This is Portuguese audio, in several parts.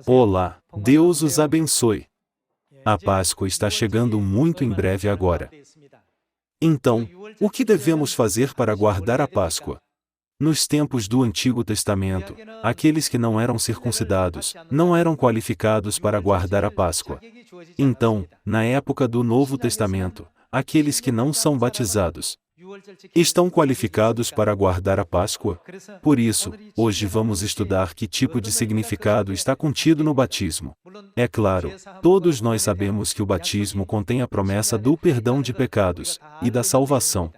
Olá, Deus os abençoe. A Páscoa está chegando muito em breve agora. Então, o que devemos fazer para guardar a Páscoa? Nos tempos do Antigo Testamento, aqueles que não eram circuncidados, não eram qualificados para guardar a Páscoa. Então, na época do Novo Testamento, aqueles que não são batizados, estão qualificados para guardar a Páscoa? Por isso, hoje vamos estudar que tipo de significado está contido no batismo. É claro, todos nós sabemos que o batismo contém a promessa do perdão de pecados e da salvação.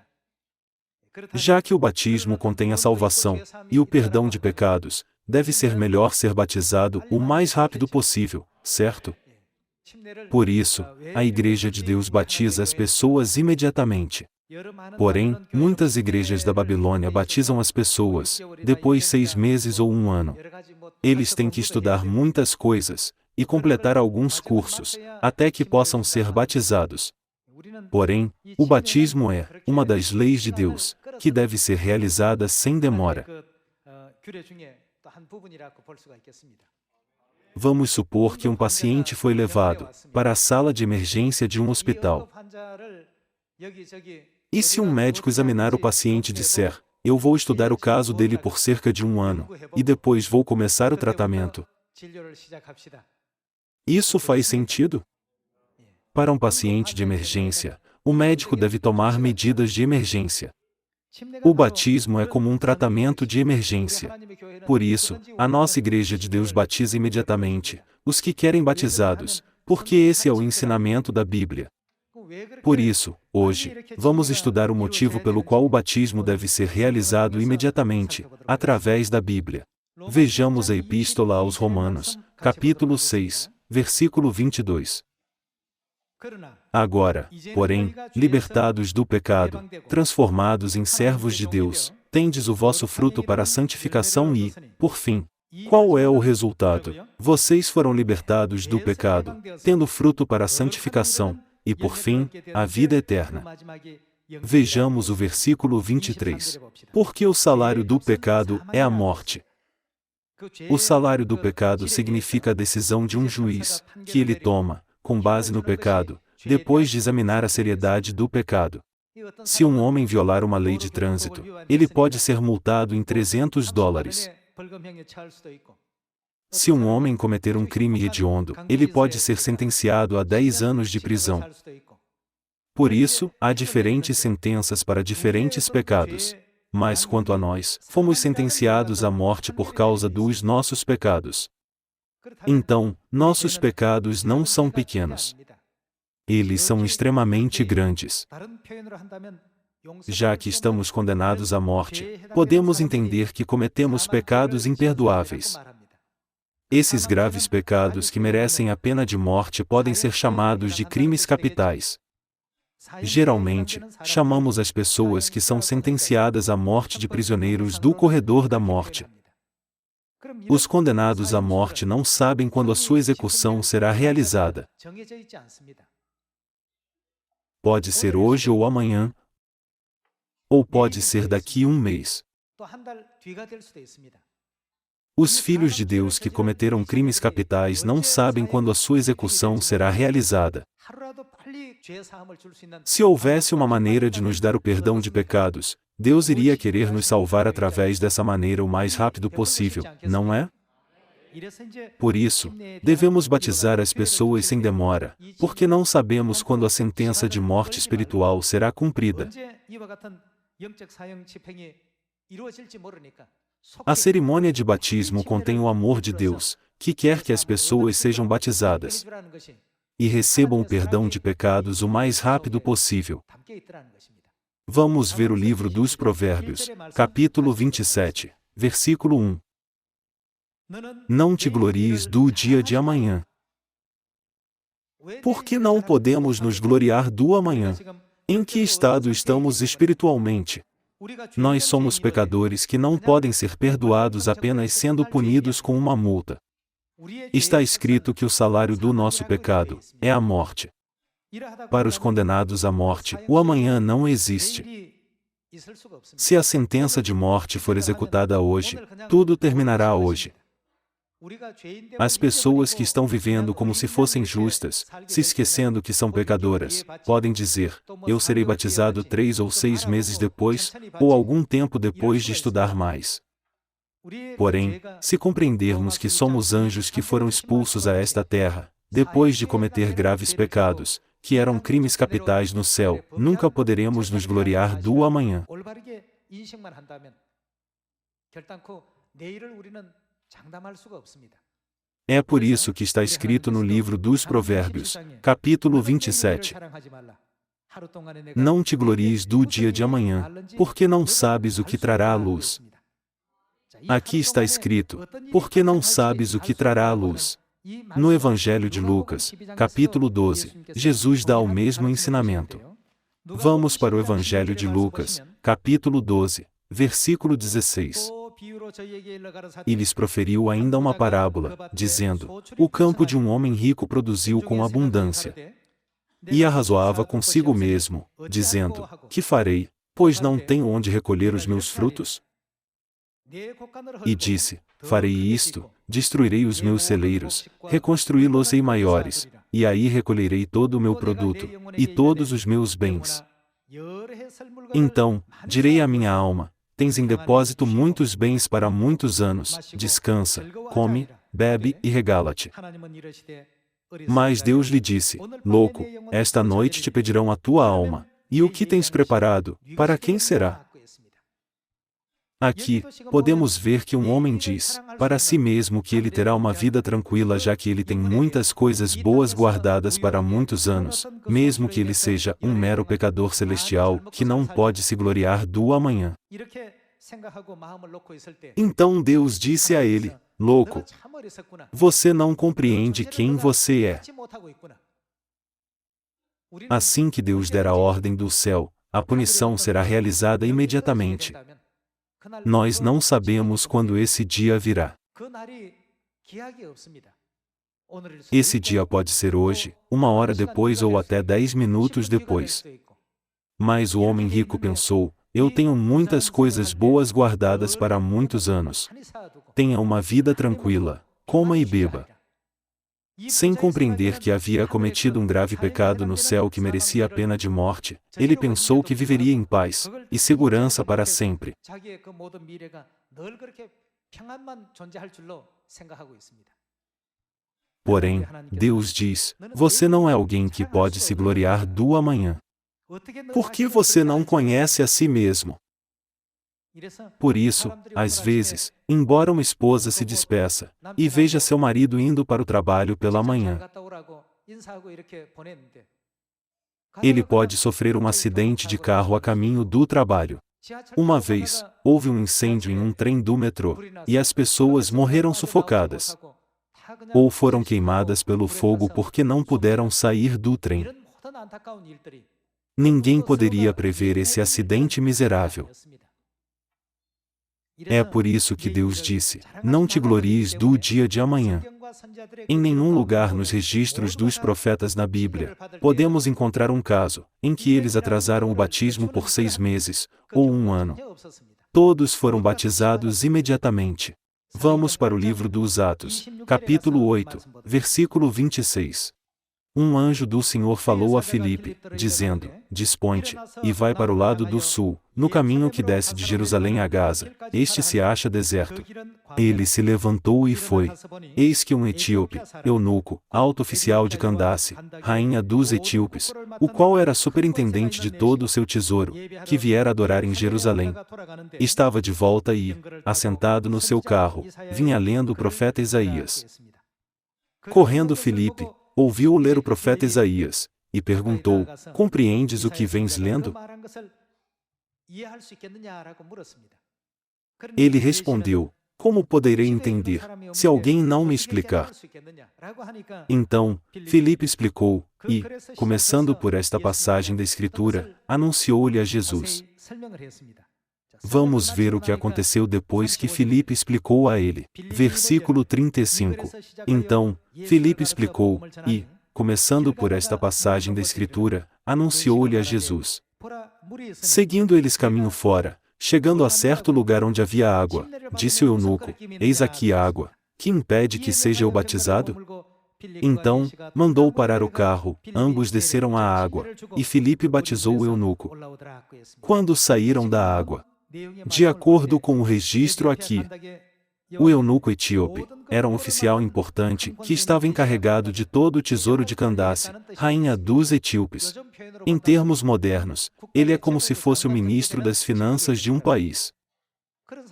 Já que o batismo contém a salvação e o perdão de pecados, deve ser melhor ser batizado o mais rápido possível, certo? Por isso, a Igreja de Deus batiza as pessoas imediatamente. Porém, muitas igrejas da Babilônia batizam as pessoas, depois 6 meses ou 1 ano. Eles têm que estudar muitas coisas, e completar alguns cursos, até que possam ser batizados. Porém, o batismo é uma das leis de Deus, que deve ser realizada sem demora. Vamos supor que um paciente foi levado para a sala de emergência de um hospital. E se um médico examinar o paciente e disser, eu vou estudar o caso dele por cerca de 1 ano, e depois vou começar o tratamento? Isso faz sentido? Para um paciente de emergência, o médico deve tomar medidas de emergência. O batismo é como um tratamento de emergência. Por isso, a nossa Igreja de Deus batiza imediatamente os que querem batizados, porque esse é o ensinamento da Bíblia. Por isso, hoje, vamos estudar o motivo pelo qual o batismo deve ser realizado imediatamente, através da Bíblia. Vejamos a Epístola aos Romanos, capítulo 6, versículo 22. Agora, porém, libertados do pecado, transformados em servos de Deus, tendes o vosso fruto para a santificação e, por fim, qual é o resultado? Vocês foram libertados do pecado, tendo fruto para a santificação, e por fim, a vida eterna. Vejamos o versículo 23. Porque o salário do pecado é a morte. O salário do pecado significa a decisão de um juiz, que ele toma, com base no pecado, depois de examinar a seriedade do pecado. Se um homem violar uma lei de trânsito, ele pode ser multado em $300. Se um homem cometer um crime hediondo, ele pode ser sentenciado a 10 anos de prisão. Por isso, há diferentes sentenças para diferentes pecados. Mas quanto a nós, fomos sentenciados à morte por causa dos nossos pecados. Então, nossos pecados não são pequenos. Eles são extremamente grandes. Já que estamos condenados à morte, podemos entender que cometemos pecados imperdoáveis. Esses graves pecados que merecem a pena de morte podem ser chamados de crimes capitais. Geralmente, chamamos as pessoas que são sentenciadas à morte de prisioneiros do corredor da morte. Os condenados à morte não sabem quando a sua execução será realizada. Pode ser hoje ou amanhã, ou pode ser daqui a 1 mês. Os filhos de Deus que cometeram crimes capitais não sabem quando a sua execução será realizada. Se houvesse uma maneira de nos dar o perdão de pecados, Deus iria querer nos salvar através dessa maneira o mais rápido possível, não é? Por isso, devemos batizar as pessoas sem demora, porque não sabemos quando a sentença de morte espiritual será cumprida. A cerimônia de batismo contém o amor de Deus, que quer que as pessoas sejam batizadas e recebam o perdão de pecados o mais rápido possível. Vamos ver o livro dos Provérbios, capítulo 27, versículo 1. Não te glories do dia de amanhã. Por que não podemos nos gloriar do amanhã? Em que estado estamos espiritualmente? Nós somos pecadores que não podem ser perdoados apenas sendo punidos com uma multa. Está escrito que o salário do nosso pecado é a morte. Para os condenados à morte, o amanhã não existe. Se a sentença de morte for executada hoje, tudo terminará hoje. As pessoas que estão vivendo como se fossem justas, se esquecendo que são pecadoras, podem dizer: eu serei batizado 3 ou 6 meses depois, ou algum tempo depois de estudar mais. Porém, se compreendermos que somos anjos que foram expulsos a esta terra, depois de cometer graves pecados, que eram crimes capitais no céu, nunca poderemos nos gloriar do amanhã. É por isso que está escrito no livro dos Provérbios, capítulo 27. Não te glories do dia de amanhã, porque não sabes o que trará a luz. Aqui está escrito, porque não sabes o que trará a luz. No Evangelho de Lucas, capítulo 12, Jesus dá o mesmo ensinamento. Vamos para o Evangelho de Lucas, capítulo 12, versículo 16. E lhes proferiu ainda uma parábola, dizendo: o campo de um homem rico produziu com abundância. E arrazoava consigo mesmo, dizendo: que farei, pois não tenho onde recolher os meus frutos? E disse: farei isto, destruirei os meus celeiros, reconstruí-los-ei maiores, e aí recolherei todo o meu produto, e todos os meus bens. Então, direi à minha alma: tens em depósito muitos bens para muitos anos, descansa, come, bebe e regala-te. Mas Deus lhe disse: louco, esta noite te pedirão a tua alma, e o que tens preparado, para quem será? Aqui, podemos ver que um homem diz, para si mesmo que ele terá uma vida tranquila já que ele tem muitas coisas boas guardadas para muitos anos, mesmo que ele seja um mero pecador celestial, que não pode se gloriar do amanhã. Então Deus disse a ele: louco, você não compreende quem você é. Assim que Deus der a ordem do céu, a punição será realizada imediatamente. Nós não sabemos quando esse dia virá. Esse dia pode ser hoje, 1 hora depois ou até 10 minutos depois. Mas o homem rico pensou: eu tenho muitas coisas boas guardadas para muitos anos. Tenha uma vida tranquila, coma e beba. Sem compreender que havia cometido um grave pecado no céu que merecia a pena de morte, ele pensou que viveria em paz e segurança para sempre. Porém, Deus diz: você não é alguém que pode se gloriar do amanhã. Por que você não conhece a si mesmo? Por isso, às vezes, embora uma esposa se despeça e veja seu marido indo para o trabalho pela manhã, ele pode sofrer um acidente de carro a caminho do trabalho. Uma vez, houve um incêndio em um trem do metrô, e as pessoas morreram sufocadas, ou foram queimadas pelo fogo porque não puderam sair do trem. Ninguém poderia prever esse acidente miserável. É por isso que Deus disse: não te glories do dia de amanhã. Em nenhum lugar nos registros dos profetas na Bíblia, podemos encontrar um caso em que eles atrasaram o batismo por 6 meses, ou 1 ano. Todos foram batizados imediatamente. Vamos para o livro dos Atos, capítulo 8, versículo 26. Um anjo do Senhor falou a Filipe, dizendo: dispõe-te, e vai para o lado do sul, no caminho que desce de Jerusalém a Gaza, este se acha deserto. Ele se levantou e foi. Eis que um etíope, eunuco, alto oficial de Candace, rainha dos etíopes, o qual era superintendente de todo o seu tesouro, que viera adorar em Jerusalém, estava de volta e, assentado no seu carro, vinha lendo o profeta Isaías. Correndo Filipe, ouviu-o ler o profeta Isaías, e perguntou: compreendes o que vens lendo? Ele respondeu: como poderei entender, se alguém não me explicar? Então, Filipe explicou, e, começando por esta passagem da Escritura, anunciou-lhe a Jesus. Vamos ver o que aconteceu depois que Filipe explicou a ele. Versículo 35. Então, Filipe explicou, e, começando por esta passagem da Escritura, anunciou-lhe a Jesus. Seguindo eles caminho fora, chegando a certo lugar onde havia água, disse o eunuco: eis aqui a água. Que impede que seja eu batizado? Então, mandou parar o carro, ambos desceram à água, e Filipe batizou o eunuco. Quando saíram da água, de acordo com o registro aqui, o eunuco etíope era um oficial importante que estava encarregado de todo o tesouro de Candace, rainha dos etíopes. Em termos modernos, ele é como se fosse o ministro das finanças de um país.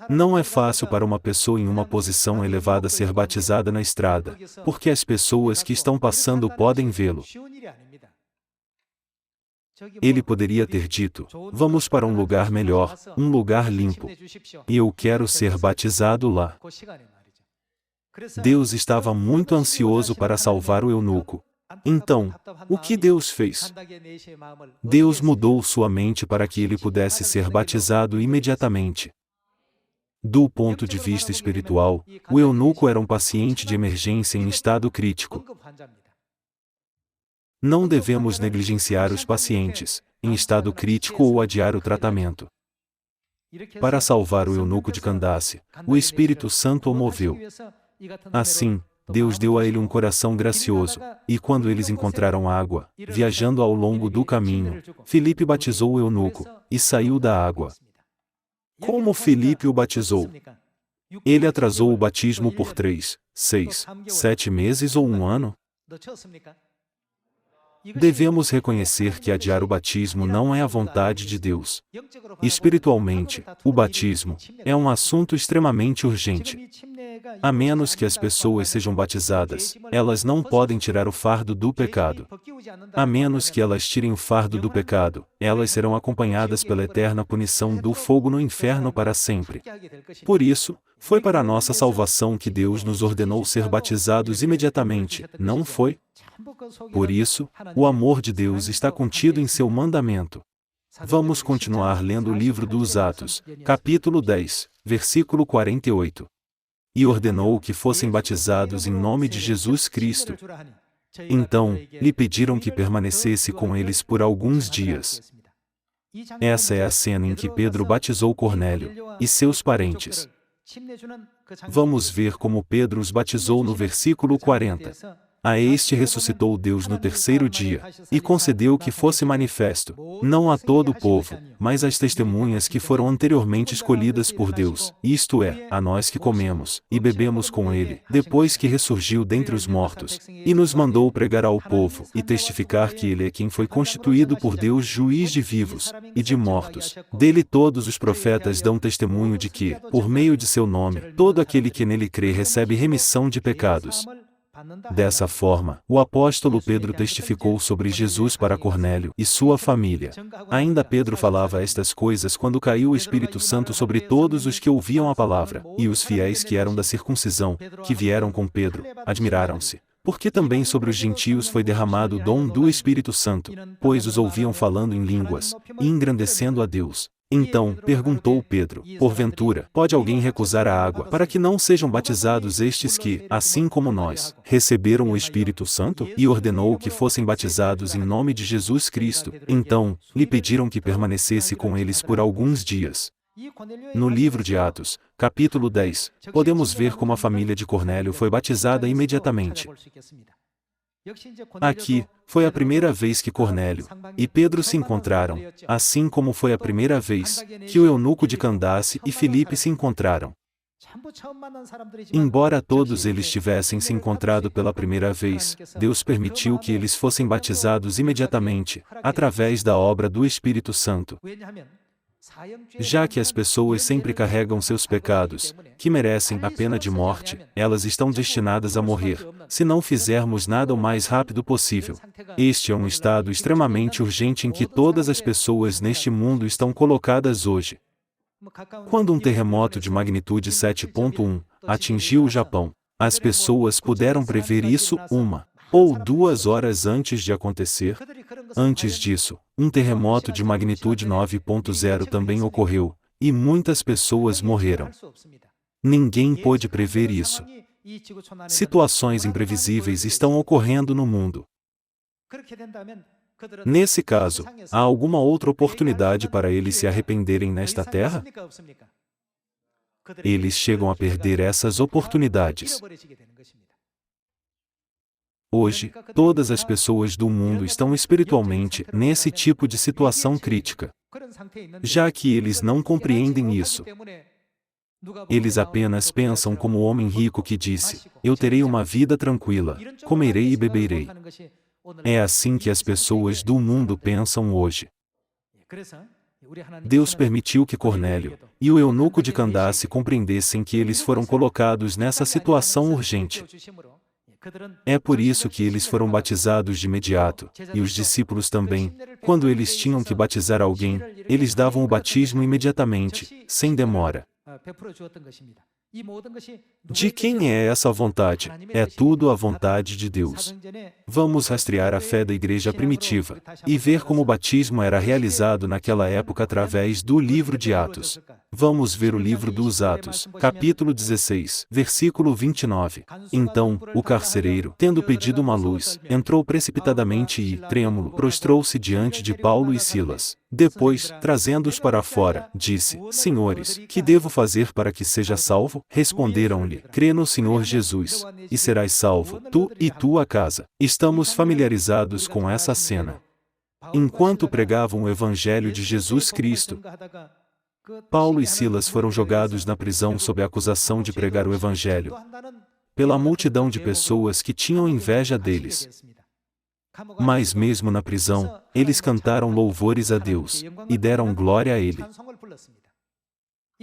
Não é fácil para uma pessoa em uma posição elevada ser batizada na estrada, porque as pessoas que estão passando podem vê-lo. Ele poderia ter dito: vamos para um lugar melhor, um lugar limpo. E eu quero ser batizado lá. Deus estava muito ansioso para salvar o eunuco. Então, o que Deus fez? Deus mudou sua mente para que ele pudesse ser batizado imediatamente. Do ponto de vista espiritual, o eunuco era um paciente de emergência em estado crítico. Não devemos negligenciar os pacientes, em estado crítico ou adiar o tratamento. Para salvar o eunuco de Candace, o Espírito Santo o moveu. Assim, Deus deu a ele um coração gracioso, e quando eles encontraram água, viajando ao longo do caminho, Filipe batizou o eunuco, e saiu da água. Como Filipe o batizou? Ele atrasou o batismo por 3, 6, 7 meses ou um ano? Devemos reconhecer que adiar o batismo não é a vontade de Deus. Espiritualmente, o batismo é um assunto extremamente urgente. A menos que as pessoas sejam batizadas, elas não podem tirar o fardo do pecado. A menos que elas tirem o fardo do pecado, elas serão acompanhadas pela eterna punição do fogo no inferno para sempre. Por isso, foi para a nossa salvação que Deus nos ordenou ser batizados imediatamente, não foi? Por isso, o amor de Deus está contido em seu mandamento. Vamos continuar lendo o livro dos Atos, capítulo 10, versículo 48. E ordenou que fossem batizados em nome de Jesus Cristo. Então, lhe pediram que permanecesse com eles por alguns dias. Essa é a cena em que Pedro batizou Cornélio e seus parentes. Vamos ver como Pedro os batizou no versículo 40. A este ressuscitou Deus no terceiro dia, e concedeu que fosse manifesto, não a todo o povo, mas às testemunhas que foram anteriormente escolhidas por Deus, isto é, a nós que comemos e bebemos com ele, depois que ressurgiu dentre os mortos, e nos mandou pregar ao povo e testificar que ele é quem foi constituído por Deus juiz de vivos e de mortos. Dele todos os profetas dão testemunho de que, por meio de seu nome, todo aquele que nele crê recebe remissão de pecados. Dessa forma, o apóstolo Pedro testificou sobre Jesus para Cornélio e sua família. Ainda Pedro falava estas coisas quando caiu o Espírito Santo sobre todos os que ouviam a palavra, e os fiéis que eram da circuncisão, que vieram com Pedro, admiraram-se, porque também sobre os gentios foi derramado o dom do Espírito Santo, pois os ouviam falando em línguas, e engrandecendo a Deus. Então, perguntou Pedro: porventura, pode alguém recusar a água para que não sejam batizados estes que, assim como nós, receberam o Espírito Santo? E ordenou que fossem batizados em nome de Jesus Cristo. Então, lhe pediram que permanecesse com eles por alguns dias. No livro de Atos, capítulo 10, podemos ver como a família de Cornélio foi batizada imediatamente. Aqui, foi a primeira vez que Cornélio e Pedro se encontraram, assim como foi a primeira vez que o eunuco de Candace e Filipe se encontraram. Embora todos eles tivessem se encontrado pela primeira vez, Deus permitiu que eles fossem batizados imediatamente, através da obra do Espírito Santo. Já que as pessoas sempre carregam seus pecados, que merecem a pena de morte, elas estão destinadas a morrer, se não fizermos nada o mais rápido possível. Este é um estado extremamente urgente em que todas as pessoas neste mundo estão colocadas hoje. Quando um terremoto de magnitude 7.1 atingiu o Japão, as pessoas puderam prever isso 1 ou 2 horas antes de acontecer. Antes disso, um terremoto de magnitude 9.0 também ocorreu, e muitas pessoas morreram. Ninguém pôde prever isso. Situações imprevisíveis estão ocorrendo no mundo. Nesse caso, há alguma outra oportunidade para eles se arrependerem nesta terra? Eles chegam a perder essas oportunidades. Hoje, todas as pessoas do mundo estão espiritualmente nesse tipo de situação crítica. Já que eles não compreendem isso, eles apenas pensam como o homem rico que disse: eu terei uma vida tranquila, comerei e beberei. É assim que as pessoas do mundo pensam hoje. Deus permitiu que Cornélio e o eunuco de Candace compreendessem que eles foram colocados nessa situação urgente. É por isso que eles foram batizados de imediato, e os discípulos também. Quando eles tinham que batizar alguém, eles davam o batismo imediatamente, sem demora. De quem é essa vontade? É tudo a vontade de Deus. Vamos rastrear a fé da igreja primitiva e ver como o batismo era realizado naquela época através do livro de Atos. Vamos ver o livro dos Atos, capítulo 16, versículo 29. Então, o carcereiro, tendo pedido uma luz, entrou precipitadamente e, trêmulo, prostrou-se diante de Paulo e Silas. Depois, trazendo-os para fora, disse: Senhores, que devo fazer para que seja salvo? Responderam-lhe: Crê no Senhor Jesus, e serás salvo, tu e tua casa. Estamos familiarizados com essa cena. Enquanto pregavam o Evangelho de Jesus Cristo, Paulo e Silas foram jogados na prisão sob a acusação de pregar o Evangelho, pela multidão de pessoas que tinham inveja deles. Mas mesmo na prisão, eles cantaram louvores a Deus, e deram glória a Ele.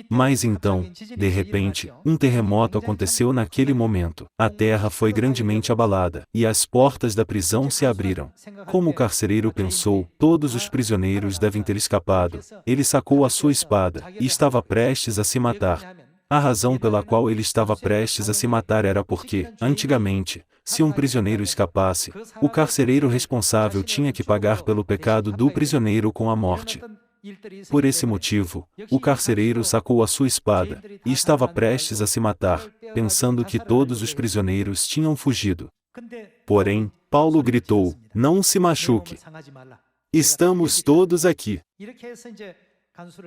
Mas então, de repente, um terremoto aconteceu naquele momento. A terra foi grandemente abalada, e as portas da prisão se abriram. Como o carcereiro pensou, todos os prisioneiros devem ter escapado. Ele sacou a sua espada, e estava prestes a se matar. A razão pela qual ele estava prestes a se matar era porque, antigamente, se um prisioneiro escapasse, o carcereiro responsável tinha que pagar pelo pecado do prisioneiro com a morte. Por esse motivo, o carcereiro sacou a sua espada, e estava prestes a se matar, pensando que todos os prisioneiros tinham fugido. Porém, Paulo gritou: Não se machuque. Estamos todos aqui.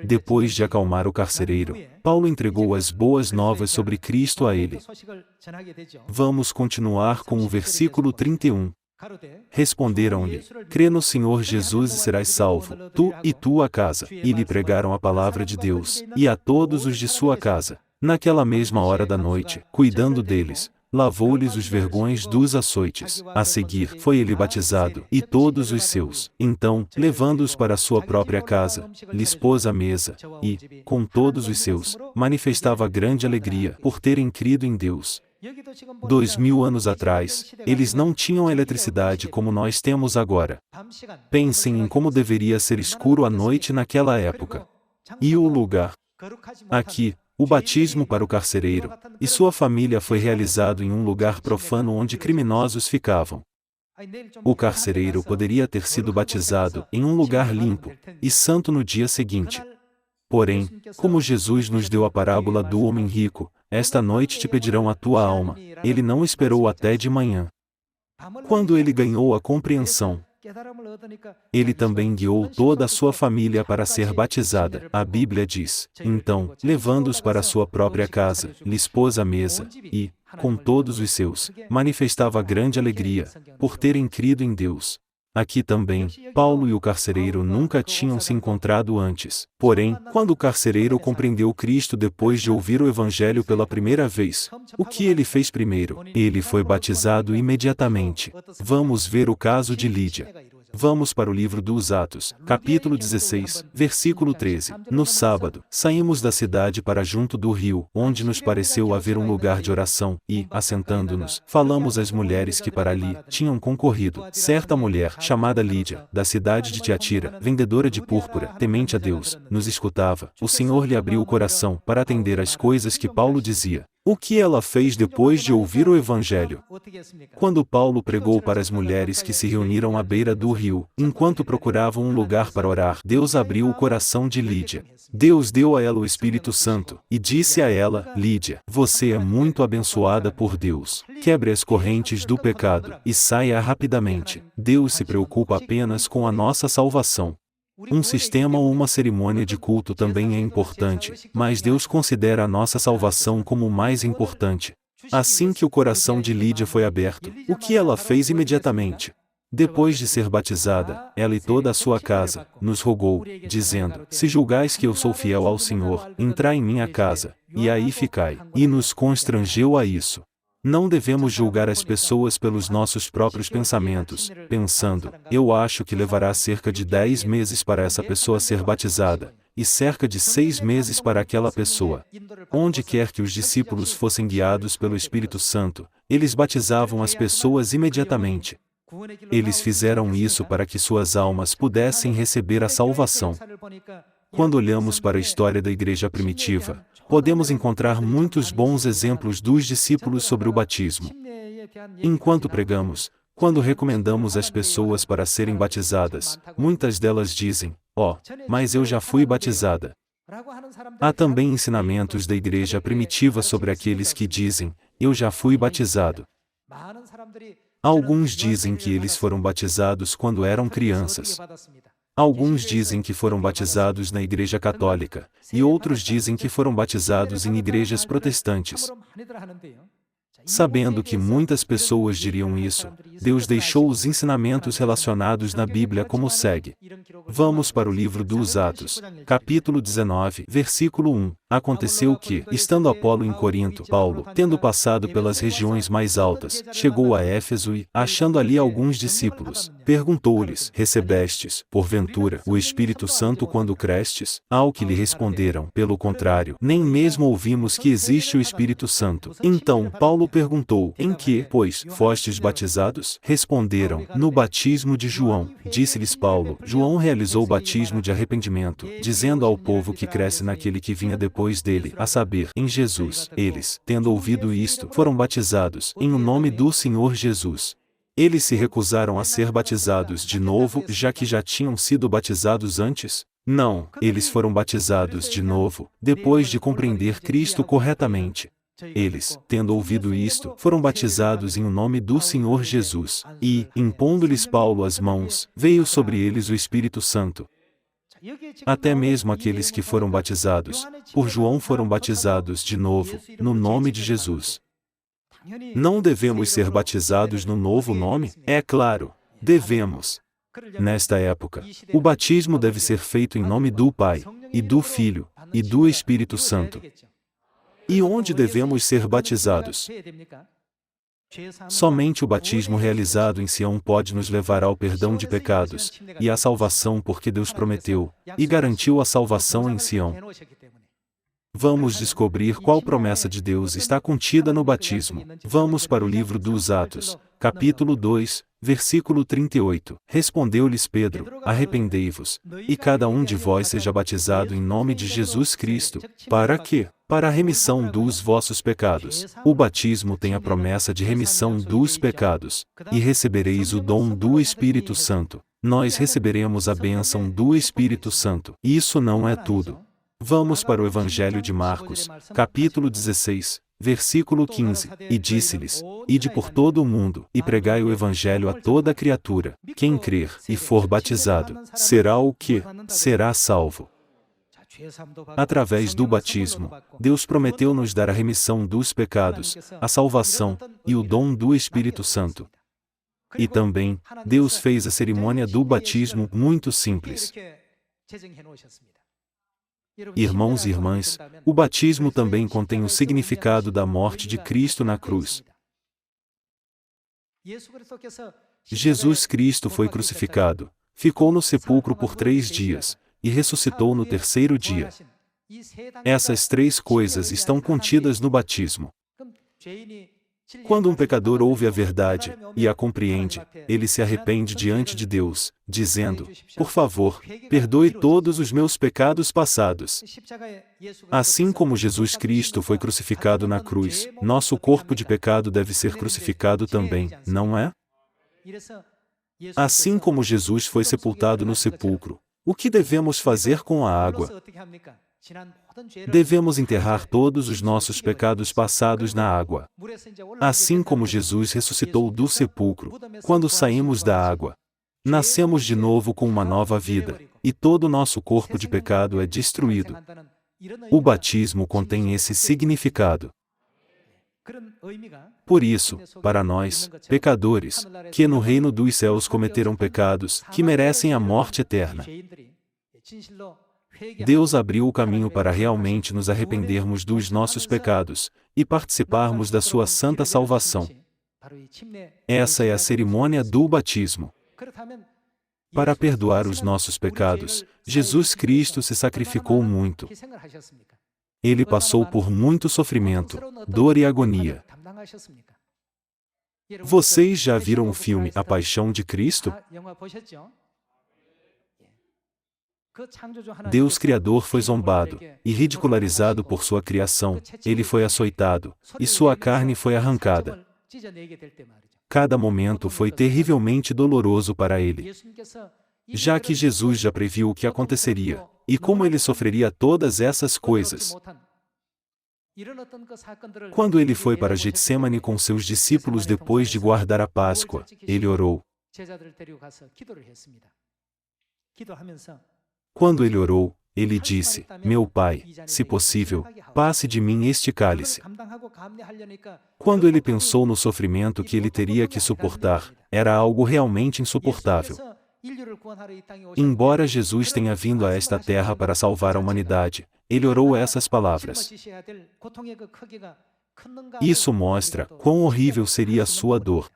Depois de acalmar o carcereiro, Paulo entregou as boas novas sobre Cristo a ele. Vamos continuar com o versículo 31. Responderam-lhe: Crê no Senhor Jesus e serás salvo, tu e tua casa. E lhe pregaram a palavra de Deus, e a todos os de sua casa. Naquela mesma hora da noite, cuidando deles, lavou-lhes os vergões dos açoites. A seguir, foi ele batizado, e todos os seus. Então, levando-os para sua própria casa, lhes pôs a mesa, e, com todos os seus, manifestava grande alegria por terem crido em Deus. 2000 anos atrás, eles não tinham eletricidade como nós temos agora. Pensem em como deveria ser escuro à noite naquela época. E o lugar. Aqui, o batismo para o carcereiro e sua família foi realizado em um lugar profano onde criminosos ficavam. O carcereiro poderia ter sido batizado em um lugar limpo e santo no dia seguinte. Porém, como Jesus nos deu a parábola do homem rico, esta noite te pedirão a tua alma, ele não esperou até de manhã. Quando ele ganhou a compreensão, ele também guiou toda a sua família para ser batizada. A Bíblia diz: Então, levando-os para sua própria casa, lhes pôs a mesa, e, com todos os seus, manifestava grande alegria, por terem crido em Deus. Aqui também, Paulo e o carcereiro nunca tinham se encontrado antes. Porém, quando o carcereiro compreendeu Cristo depois de ouvir o Evangelho pela primeira vez, o que ele fez primeiro? Ele foi batizado imediatamente. Vamos ver o caso de Lídia. Vamos para o livro dos Atos, capítulo 16, versículo 13. No sábado, saímos da cidade para junto do rio, onde nos pareceu haver um lugar de oração, e, assentando-nos, falamos às mulheres que para ali tinham concorrido. Certa mulher, chamada Lídia, da cidade de Tiatira, vendedora de púrpura, temente a Deus, nos escutava. O Senhor lhe abriu o coração para atender às coisas que Paulo dizia. O que ela fez depois de ouvir o Evangelho? Quando Paulo pregou para as mulheres que se reuniram à beira do rio, enquanto procuravam um lugar para orar, Deus abriu o coração de Lídia. Deus deu a ela o Espírito Santo, e disse a ela: Lídia, você é muito abençoada por Deus. Quebre as correntes do pecado, e saia rapidamente. Deus se preocupa apenas com a nossa salvação. Um sistema ou uma cerimônia de culto também é importante, mas Deus considera a nossa salvação como o mais importante. Assim que o coração de Lídia foi aberto, o que ela fez imediatamente? Depois de ser batizada, ela e toda a sua casa, nos rogou, dizendo: Se julgais que eu sou fiel ao Senhor, entrai em minha casa, e aí ficai. E nos constrangeu a isso. Não devemos julgar as pessoas pelos nossos próprios pensamentos, pensando: eu acho que levará cerca de 10 meses para essa pessoa ser batizada, e cerca de 6 meses para aquela pessoa. Onde quer que os discípulos fossem guiados pelo Espírito Santo, eles batizavam as pessoas imediatamente. Eles fizeram isso para que suas almas pudessem receber a salvação. Quando olhamos para a história da igreja primitiva, podemos encontrar muitos bons exemplos dos discípulos sobre o batismo. Enquanto pregamos, quando recomendamos as pessoas para serem batizadas, muitas delas dizem: mas eu já fui batizada. Há também ensinamentos da igreja primitiva sobre aqueles que dizem: eu já fui batizado. Alguns dizem que eles foram batizados quando eram crianças. Alguns dizem que foram batizados na Igreja Católica, e outros dizem que foram batizados em igrejas protestantes. Sabendo que muitas pessoas diriam isso, Deus deixou os ensinamentos relacionados na Bíblia como segue. Vamos para o livro dos Atos, capítulo 19, versículo 1. Aconteceu que, estando Apolo em Corinto, Paulo, tendo passado pelas regiões mais altas, chegou a Éfeso e, achando ali alguns discípulos, perguntou-lhes: Recebestes, porventura, o Espírito Santo quando crestes? Ao que lhe responderam: Pelo contrário, nem mesmo ouvimos que existe o Espírito Santo. Então Paulo perguntou: Em que, pois, fostes batizados? Responderam: No batismo de João. Disse-lhes Paulo: João realizou o batismo de arrependimento, dizendo ao povo que cresce naquele que vinha depois dele, a saber, em Jesus. Eles, tendo ouvido isto, foram batizados, em o nome do Senhor Jesus. Eles se recusaram a ser batizados de novo, já que já tinham sido batizados antes? Não, eles foram batizados de novo, depois de compreender Cristo corretamente. Eles, tendo ouvido isto, foram batizados em o nome do Senhor Jesus, e, impondo-lhes Paulo as mãos, veio sobre eles o Espírito Santo. Até mesmo aqueles que foram batizados por João foram batizados de novo, no nome de Jesus. Não devemos ser batizados no novo nome? É claro, devemos. Nesta época, o batismo deve ser feito em nome do Pai, e do Filho, e do Espírito Santo. E onde devemos ser batizados? Somente o batismo realizado em Sião pode nos levar ao perdão de pecados, e à salvação, porque Deus prometeu, e garantiu a salvação em Sião. Vamos descobrir qual promessa de Deus está contida no batismo. Vamos para o livro dos Atos, capítulo 2, versículo 38. Respondeu-lhes Pedro: Arrependei-vos, e cada um de vós seja batizado em nome de Jesus Cristo. Para quê? Para a remissão dos vossos pecados. O batismo tem a promessa de remissão dos pecados, e recebereis o dom do Espírito Santo. Nós receberemos a bênção do Espírito Santo. Isso não é tudo. Vamos para o Evangelho de Marcos, capítulo 16, versículo 15. E disse-lhes: Ide por todo o mundo, e pregai o Evangelho a toda criatura. Quem crer e for batizado, será o quê? Será salvo. Através do batismo, Deus prometeu nos dar a remissão dos pecados, a salvação, e o dom do Espírito Santo. E também, Deus fez a cerimônia do batismo muito simples. Irmãos e irmãs, o batismo também contém o significado da morte de Cristo na cruz. Jesus Cristo foi crucificado, ficou no sepulcro por 3 dias, e ressuscitou no 3º dia. Essas 3 coisas estão contidas no batismo. Quando um pecador ouve a verdade, e a compreende, ele se arrepende diante de Deus, dizendo: Por favor, perdoe todos os meus pecados passados. Assim como Jesus Cristo foi crucificado na cruz, nosso corpo de pecado deve ser crucificado também, não é? Assim como Jesus foi sepultado no sepulcro, o que devemos fazer com a água? Devemos enterrar todos os nossos pecados passados na água. Assim como Jesus ressuscitou do sepulcro, quando saímos da água, nascemos de novo com uma nova vida, e todo o nosso corpo de pecado é destruído. O batismo contém esse significado. Por isso, para nós, pecadores, que no reino dos céus cometeram pecados, que merecem a morte eterna, Deus abriu o caminho para realmente nos arrependermos dos nossos pecados e participarmos da sua santa salvação. Essa é a cerimônia do batismo. Para perdoar os nossos pecados, Jesus Cristo se sacrificou muito. Ele passou por muito sofrimento, dor e agonia. Vocês já viram o filme A Paixão de Cristo? Deus Criador foi zombado e ridicularizado por sua criação, ele foi açoitado, e sua carne foi arrancada. Cada momento foi terrivelmente doloroso para ele. Já que Jesus já previu o que aconteceria, e como ele sofreria todas essas coisas. Quando ele foi para Getsêmani com seus discípulos depois de guardar a Páscoa, ele orou. Quando ele orou, ele disse: Meu Pai, se possível, passe de mim este cálice. Quando ele pensou no sofrimento que ele teria que suportar, era algo realmente insuportável. Embora Jesus tenha vindo a esta terra para salvar a humanidade, ele orou essas palavras. Isso mostra quão horrível seria a sua dor.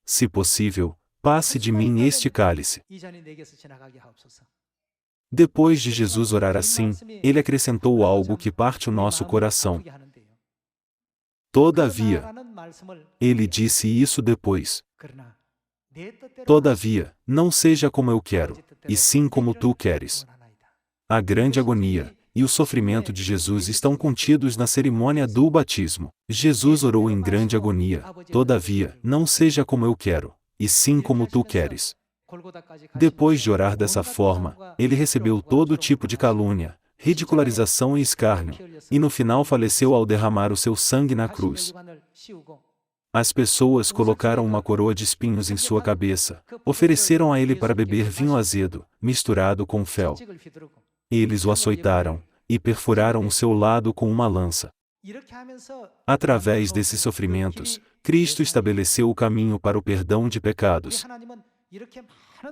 Se possível, passe de mim este cálice. Depois de Jesus orar assim, ele acrescentou algo que parte o nosso coração. Todavia, ele disse isso depois. Todavia, não seja como eu quero, e sim como tu queres. A grande agonia e o sofrimento de Jesus estão contidos na cerimônia do batismo. Jesus orou em grande agonia, todavia, não seja como eu quero, e sim como tu queres. Depois de orar dessa forma, ele recebeu todo tipo de calúnia, ridicularização e escárnio, e no final faleceu ao derramar o seu sangue na cruz. As pessoas colocaram uma coroa de espinhos em sua cabeça, ofereceram a ele para beber vinho azedo, misturado com fel. Eles o açoitaram, e perfuraram o seu lado com uma lança. Através desses sofrimentos, Cristo estabeleceu o caminho para o perdão de pecados.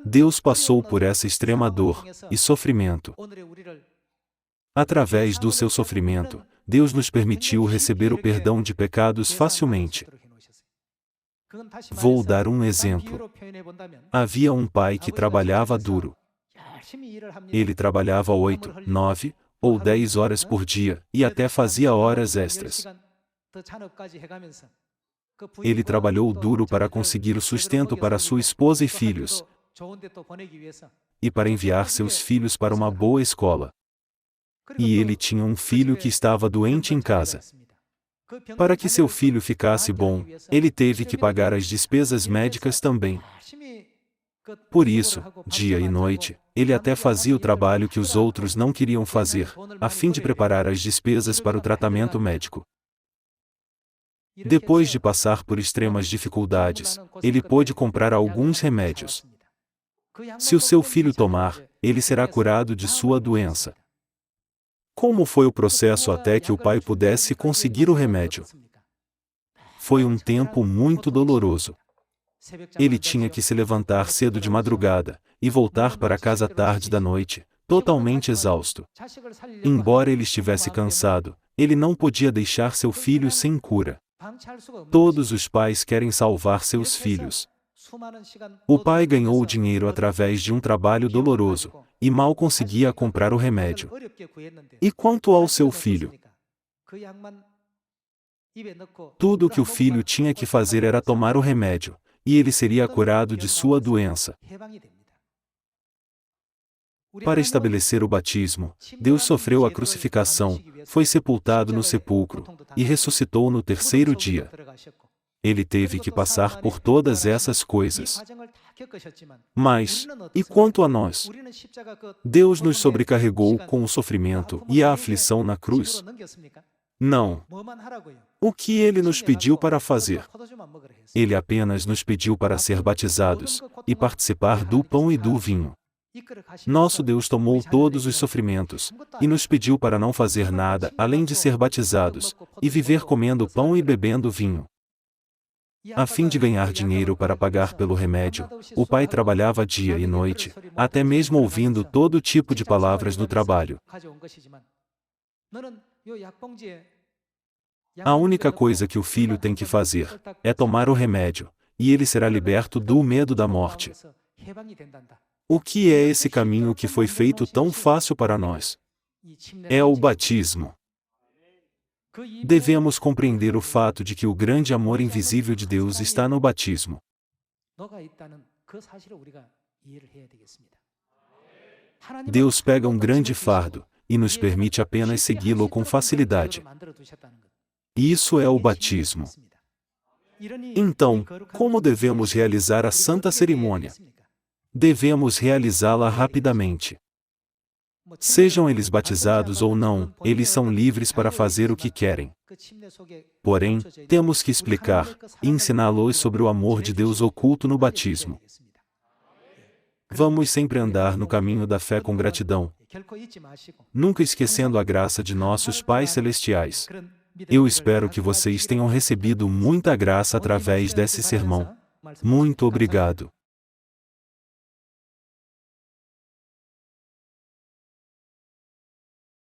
Deus passou por essa extrema dor e sofrimento. Através do seu sofrimento, Deus nos permitiu receber o perdão de pecados facilmente. Vou dar um exemplo. Havia um pai que trabalhava duro. Ele trabalhava 8, 9 ou 10 horas por dia, e até fazia horas extras. Ele trabalhou duro para conseguir o sustento para sua esposa e filhos, e para enviar seus filhos para uma boa escola. E ele tinha um filho que estava doente em casa. Para que seu filho ficasse bom, ele teve que pagar as despesas médicas também. Por isso, dia e noite, ele até fazia o trabalho que os outros não queriam fazer, a fim de preparar as despesas para o tratamento médico. Depois de passar por extremas dificuldades, ele pôde comprar alguns remédios. Se o seu filho tomar, ele será curado de sua doença. Como foi o processo até que o pai pudesse conseguir o remédio? Foi um tempo muito doloroso. Ele tinha que se levantar cedo de madrugada e voltar para casa tarde da noite, totalmente exausto. Embora ele estivesse cansado, ele não podia deixar seu filho sem cura. Todos os pais querem salvar seus filhos. O pai ganhou o dinheiro através de um trabalho doloroso, e mal conseguia comprar o remédio. E quanto ao seu filho? Tudo o que o filho tinha que fazer era tomar o remédio, e ele seria curado de sua doença. Para estabelecer o batismo, Deus sofreu a crucificação, foi sepultado no sepulcro, e ressuscitou no terceiro dia. Ele teve que passar por todas essas coisas. Mas, e quanto a nós? Deus nos sobrecarregou com o sofrimento e a aflição na cruz? Não. O que ele nos pediu para fazer? Ele apenas nos pediu para ser batizados e participar do pão e do vinho. Nosso Deus tomou todos os sofrimentos, e nos pediu para não fazer nada além de ser batizados, e viver comendo pão e bebendo vinho. A fim de ganhar dinheiro para pagar pelo remédio, o pai trabalhava dia e noite, até mesmo ouvindo todo tipo de palavras no trabalho. A única coisa que o filho tem que fazer é tomar o remédio, e ele será liberto do medo da morte. O que é esse caminho que foi feito tão fácil para nós? É o batismo. Devemos compreender o fato de que o grande amor invisível de Deus está no batismo. Deus pega um grande fardo, e nos permite apenas segui-lo com facilidade. Isso é o batismo. Então, como devemos realizar a santa cerimônia? Devemos realizá-la rapidamente. Sejam eles batizados ou não, eles são livres para fazer o que querem. Porém, temos que explicar e ensiná-los sobre o amor de Deus oculto no batismo. Vamos sempre andar no caminho da fé com gratidão, nunca esquecendo a graça de nossos pais celestiais. Eu espero que vocês tenham recebido muita graça através desse sermão. Muito obrigado.